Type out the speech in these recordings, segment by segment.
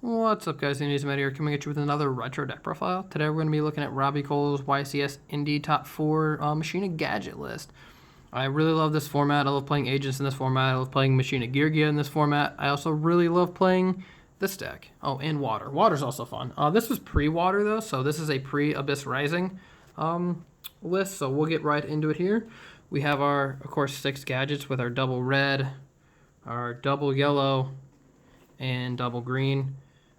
What's up, guys? Fiendish Chain here, coming at you with another retro deck profile. Today we're going to be looking at Robbie Kohl's YCS Indie Top 4 Machina Gadget list. I really love this format. I love playing Agents in this format. I love playing Machina Gearframe in this format. I also really love playing this deck. Oh, and Water. Water's also fun. This was pre-Water, though, so this is a pre-Abyss Rising list, so we'll get right into it here. We have our, of course, 6 gadgets with our double red, our double yellow, and double green.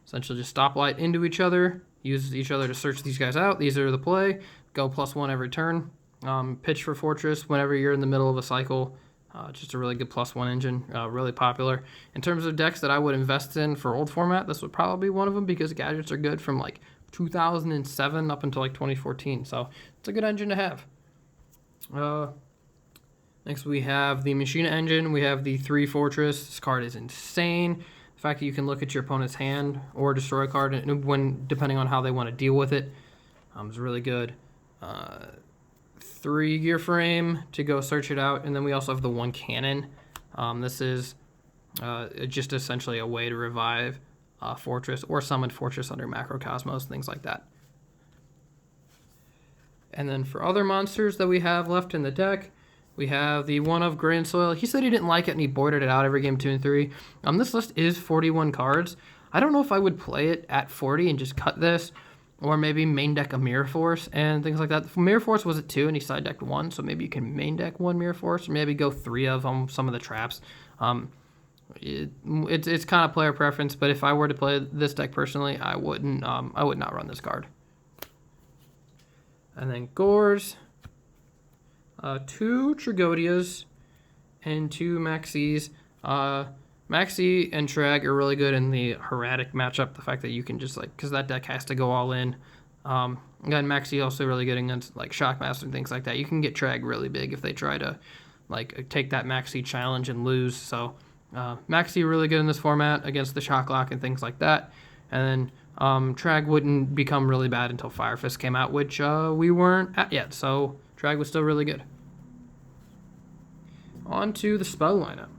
Essentially just stoplight into each other, use each other to search these guys out. These are the play. Go +1 every turn. Pitch for Fortress whenever you're in the middle of a cycle. Just a really good +1 engine, really popular. In terms of decks that I would invest in for old format, this would probably be one of them because gadgets are good from like 2007 up until like 2014. So it's a good engine to have. Next we have the Machina engine. We have the 3 Fortress. This card is insane. The fact that you can look at your opponent's hand or destroy a card when depending on how they want to deal with it is really good. 3 Gearframe to go search it out, and then we also have the 1 Cannon. This is just essentially a way to revive Fortress or summon Fortress under Macrocosmos, things like that. And then for other monsters that we have left in the deck, we have the one of Grandsoil. He said he didn't like it and he boarded it out every game 2 and 3. This list is 41 cards. I don't know if I would play it at 40 and just cut this, or maybe main deck a Mirror Force and things like that. Mirror Force was at 2 and he side decked 1, so maybe you can main deck 1 Mirror Force, or maybe go 3 of them, some of the traps. It's kind of player preference, but if I were to play this deck personally, I would not run this card. And then Gorz. 2 Tragoedias and 2 Maxxs. Maxi and Trag are really good in the Hermetic matchup. The fact that you can just because that deck has to go all in. Again, Maxi also really good against like Shockmaster and things like that. You can get Trag really big if they try to take that Maxi challenge and lose. So Maxi really good in this format against the Shocklock and things like that. And then Trag wouldn't become really bad until Fire Fist came out, which we weren't at yet. So Trag was still really good. On to the spell lineup,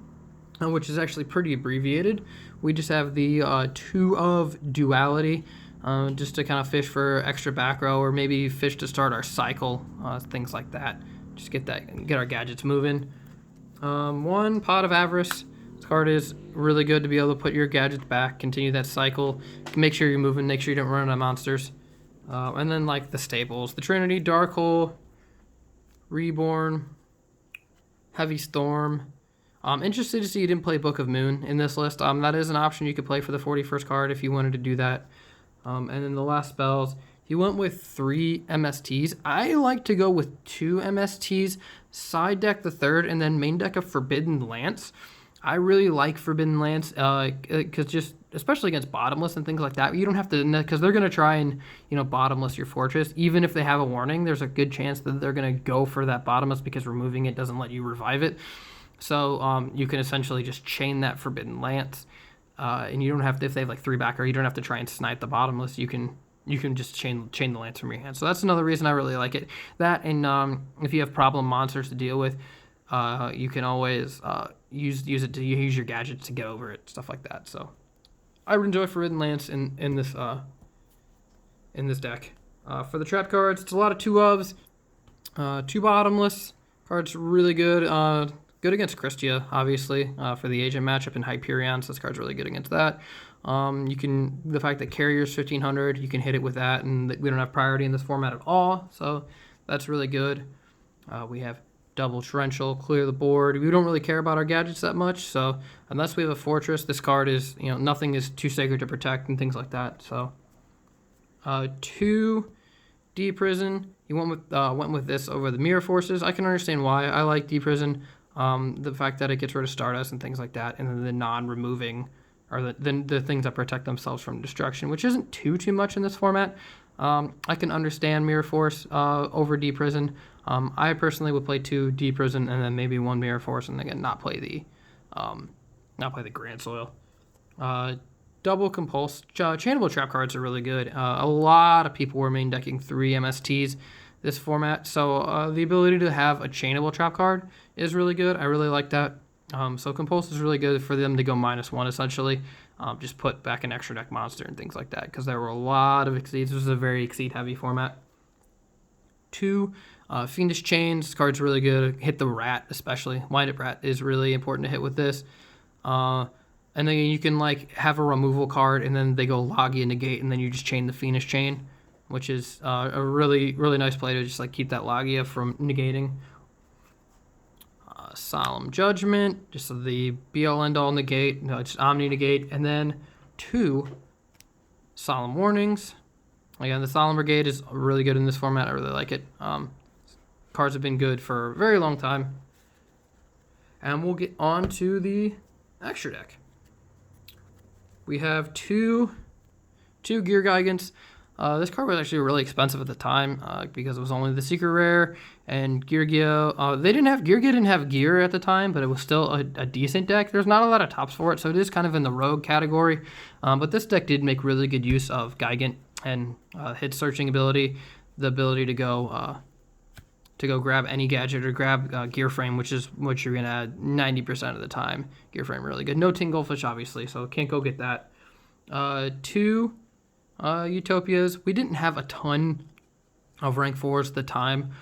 which is actually pretty abbreviated. We just have the 2 of Duality, just to kind of fish for extra back row, or maybe fish to start our cycle, things like that. Just get our gadgets moving. 1 Pot of Avarice. This card is really good to be able to put your gadgets back, continue that cycle, make sure you're moving, make sure you don't run out of monsters. And then the staples, the Trinity, Dark Hole, Reborn, Heavy Storm. I'm interested to see you didn't play Book of Moon in this list. That is an option you could play for the 41st card if you wanted to do that. And then the last spells, he went with 3 MSTs. I like to go with 2 MSTs, side deck the 3rd, and then main deck a Forbidden Lance. I really like Forbidden Lance because just especially against Bottomless and things like that, you don't have to, because they're going to try and Bottomless your Fortress. Even if they have a warning, there's a good chance that they're going to go for that Bottomless because removing it doesn't let you revive it. So you can essentially just chain that Forbidden Lance, and you don't have to, if they have 3 backer, you don't have to try and snipe the Bottomless. You can just chain the Lance from your hand. So that's another reason I really like it. That, and if you have problem monsters to deal with, you can always use your gadgets to get over it, stuff like that. So I would enjoy Forbidden Lance in this deck. For the trap cards, it's a lot of 2 ofs, 2 Bottomless cards, really good. Good against Christia, obviously, for the agent matchup in Hyperion, so this card's really good against that. The fact that Carrier's 1500, you can hit it with that, and we don't have priority in this format at all, so that's really good. We have double Torrential, clear the board. We don't really care about our gadgets that much, so unless we have a Fortress, this card is, nothing is too sacred to protect and things like that. So 2 D-Prison. He went with this over the Mirror Forces. I can understand why. I like D-Prison. The fact that it gets rid of Stardust and things like that, and then the non-removing, or the things that protect themselves from destruction, which isn't too much in this format. I can understand Mirror Force over D-Prison. I personally would play 2 D-Prison and then maybe 1 Mirror Force, and again not play the Grandsoil. Double Compulse. Chainable trap cards are really good. A lot of people were main decking 3 MSTs this format, so the ability to have a chainable trap card is really good. I really like that. So Compulse is really good for them to go -1 essentially. just put back an extra deck monster and things like that, because there were a lot of exceeds. This was a very exceed heavy format. 2, Fiendish Chain. This card's really good. Hit the rat, especially. Wind Up Rat is really important to hit with this. And then you can like have a removal card, and then they go Logia negate, and then you just chain the Fiendish Chain, which is a really, really nice play to just like keep that Logia from negating. Solemn Judgment, just the be-all end-all negate, no, just Omni negate, and then 2 Solemn Warnings. Again, the Solemn Brigade is really good in this format. I really like it. Cards have been good for a very long time. And we'll get on to the extra deck. We have two Gear Gigants. This card was actually really expensive at the time because it was only the secret rare, and Gear Gigant. Gear Gigant didn't have gear at the time, but it was still a decent deck. There's not a lot of tops for it, so it is kind of in the rogue category. But this deck did make really good use of Gigant and hit searching ability, the ability to go grab any gadget or grab Gearframe, which you're gonna add 90% of the time. Gearframe really good. No Tinglefish obviously, so can't go get that. 2 Utopias. We didn't have a ton of rank 4s at the time.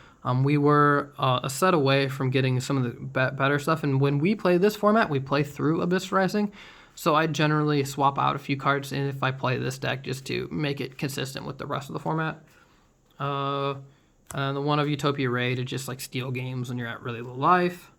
We were a set away from getting some of the better stuff, and when we play this format, we play through Abyss Rising, so I generally swap out a few cards in if I play this deck just to make it consistent with the rest of the format. The one of Utopia Ray to just like steal games when you're at really low life.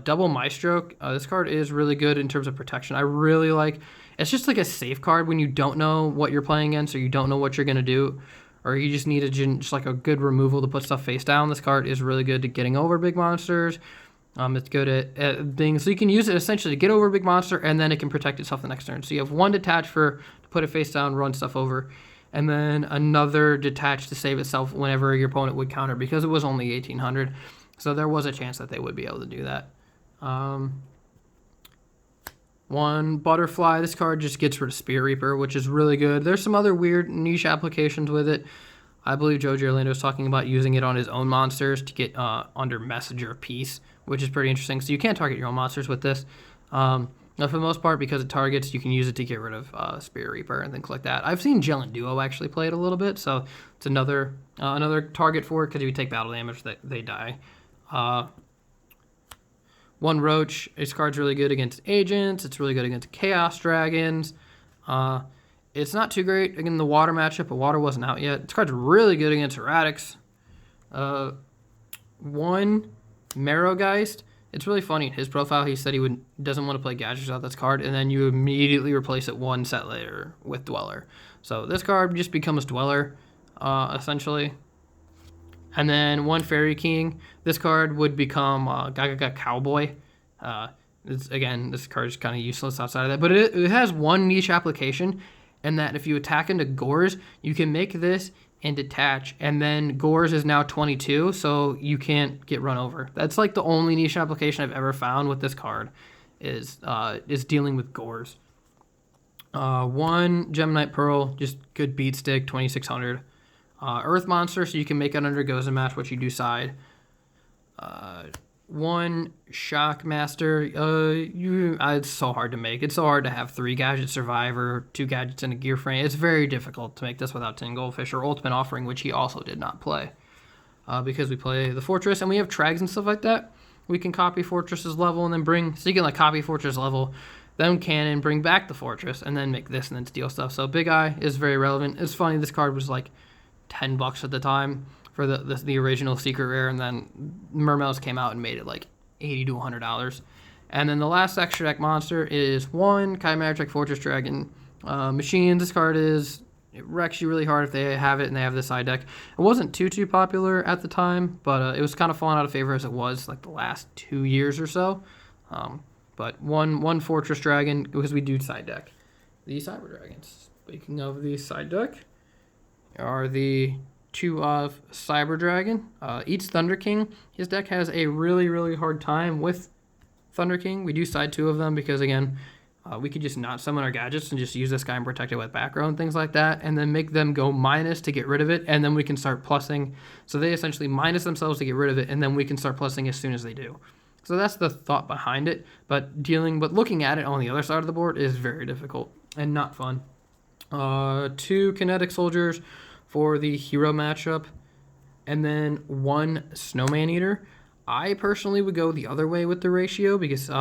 Double Maestro. This card is really good in terms of protection. I really like. It's just like a safe card when you don't know what you're playing against, or you don't know what you're gonna do, or you just need just like a good removal to put stuff face down. This card is really good to getting over big monsters. It's good at being, so you can use it essentially to get over a big monster, and then it can protect itself the next turn. So you have one detach to put it face down, run stuff over, and then another detach to save itself whenever your opponent would counter, because it was only 1800. So there was a chance that they would be able to do that. 1 Butterfly. This card just gets rid of Spear Reaper, which is really good. There's some other weird niche applications with it. I believe Joe Girlando was talking about using it on his own monsters to get under Messenger of Peace, which is pretty interesting. So you can't target your own monsters with this. Now for the most part, because it targets, you can use it to get rid of Spear Reaper and things like that. I've seen Jill and Duo actually play it a little bit, so it's another target for it, because if you take battle damage, they die. 1 Roach. This card's really good against agents. It's really good against Chaos Dragons. It's not too great against the water matchup, but water wasn't out yet. This card's really good against erratics. 1 Merrowgeist. It's really funny. In his profile, he said he doesn't want to play gadgets without this card, and then you immediately replace it 1 set later with Dweller. So this card just becomes Dweller, essentially. And then 1 Fairy King. This card would become Gaga Cowboy. This card is kind of useless outside of that. But it has one niche application, and that if you attack into Gorz, you can make this and detach. And then Gorz is now 22, so you can't get run over. That's like the only niche application I've ever found with this card is dealing with Gorz. 1 Gemini Pearl, just good beat stick, 2600. Earth Monster, so you can make it under Gozen Match, which you do side. 1 Shock Master. It's so hard to make. It's so hard to have 3 gadgets survive or 2 gadgets in a Gearframe. It's very difficult to make this without Tinglefish or Ultimate Offering, which he also did not play. Because we play the Fortress and we have Trags and stuff like that. We can copy Fortress's level and then so you can like copy Fortress level, then Cannon, bring back the Fortress, and then make this and then steal stuff. So Big Eye is very relevant. It's funny, this card was like $10 at the time for the original secret rare, and then Mermails came out and made it like $80 to $100. And then the last extra deck monster is 1 Chimeric Fortress Dragon. Machines. This card it wrecks you really hard if they have it and they have the side deck. It wasn't too popular at the time, but it was kind of falling out of favor as it was like the last 2 years or so. But one Fortress Dragon, because we do side deck the Cyber Dragons. Speaking of the side deck, are the 2 of Cyber Dragon. Eats Thunder King. His deck has a really hard time with Thunder King. We do side 2 of them because, again, we could just not summon our gadgets and just use this guy and protect it with back row and things like that, and then make them go minus to get rid of it, and then we can start plussing. So they essentially minus themselves to get rid of it, and then we can start plussing as soon as they do. So that's the thought behind it, but looking at it on the other side of the board is very difficult and not fun. 2 Kinetic Soldiers for the hero matchup, and then 1 Snowman Eater. I personally would go the other way with the ratio because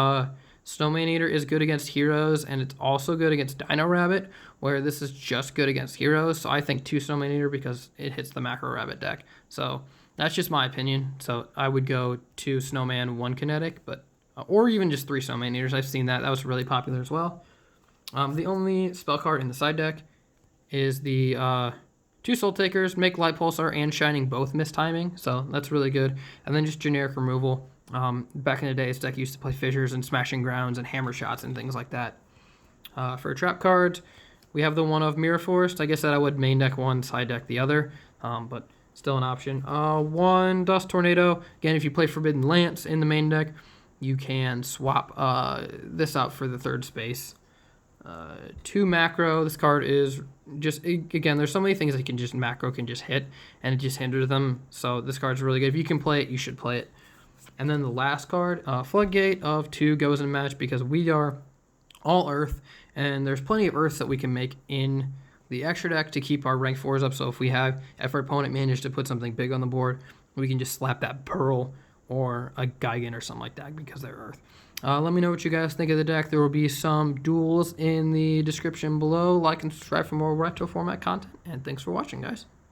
Snowman Eater is good against heroes, and it's also good against Dino Rabbit, where this is just good against heroes. So I think 2 Snowman Eater because it hits the Macro Rabbit deck. So that's just my opinion. So I would go 2 Snowman, 1 Kinetic, but or even just 3 Snowman Eaters. I've seen that. That was really popular as well. The only spell card in the side deck is the 2 Soul Takers, make Light Pulsar and Shining both miss timing, so that's really good. And then just generic removal. Back in the day, this deck used to play Fissures and Smashing Grounds and Hammer Shots and things like that. For trap cards, we have the one of Mirror Forest. I guess that I would main deck one, side deck the other, but still an option. 1 Dust Tornado. Again, if you play Forbidden Lance in the main deck, you can swap this out for the 3rd space. 2 Macro. This card is just, again, there's so many things that Macro can just hit, and it just hinders them. So this card's really good. If you can play it, you should play it. And then the last card, Floodgate of 2 goes in a match because we are all Earth, and there's plenty of Earths that we can make in the extra deck to keep our rank 4s up. So if our opponent managed to put something big on the board, we can just slap that Pearl or a Gigant or something like that because they're Earth. Let me know what you guys think of the deck. There will be some duels in the description below. Like and subscribe for more retro format content, and thanks for watching, guys.